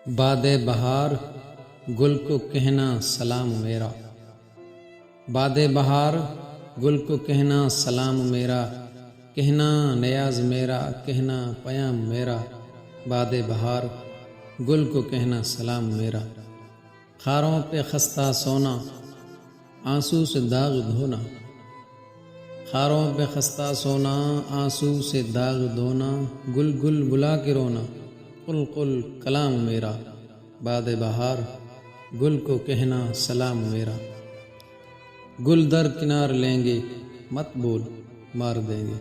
باد بہار گل کو کہنا سلام میرا، باد بہار گل کو کہنا سلام میرا، کہنا نیاز میرا، کہنا پیام میرا، باد بہار گل کو کہنا سلام میرا۔ خاروں پہ خستہ سونا، آنسو سے داغ دھونا، خاروں پہ خستہ سونا، آنسو سے داغ دھونا، گل گل بلا کے رونا، قل قل کلام میرا، باد بہار گل کو کہنا سلام میرا۔ گل در کنار لیں گے مت بول مار دیں گے،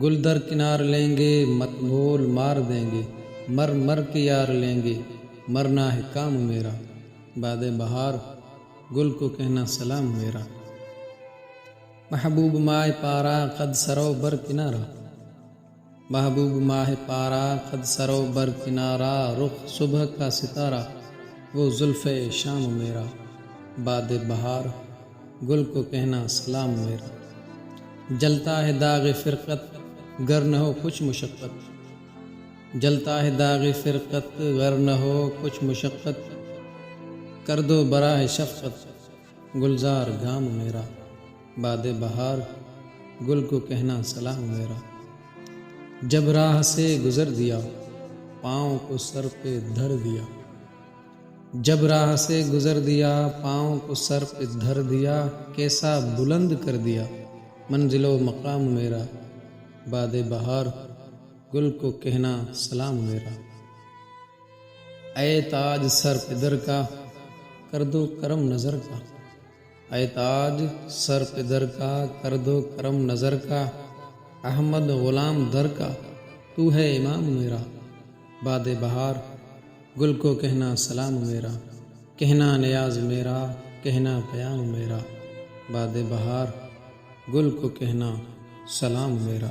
گل در کنار لیں گے مت بول مار دیں گے، مر مر کے یار لیں گے مرنا ہے کام میرا، باد بہار گل کو کہنا سلام میرا۔ محبوب ماہ پارا قد سرو بر کنارا، محبوب ماہ پارا قد سرو بر کنارا، رخ صبح کا ستارہ وہ زلف شام میرا، باد بہار گل کو کہنا سلام میرا۔ جلتا ہے داغ فرقت گر نہ ہو کچھ مشقت، جلتا ہے داغ فرقت گر نہ ہو کچھ مشقت، کر دو براہ شفقت گلزار گام میرا، باد بہار گل کو کہنا سلام میرا۔ جب راہ سے گزر دیا پاؤں کو سر پہ دھر دیا، جب راہ سے گزر دیا پاؤں کو سر پہ دھر دیا، کیسا بلند کر دیا منزل و مقام میرا، باد بہار گل کو کہنا سلام میرا۔ اے تاج سر پہ در کا کر دو کرم نظر کا، اے تاج سر پہ در کا کر دو کرم نظر کا، احمد غلام در کا تو ہے امام میرا، باد بہار گل کو کہنا سلام میرا، کہنا نیاز میرا، کہنا پیام میرا، باد بہار گل کو کہنا سلام میرا۔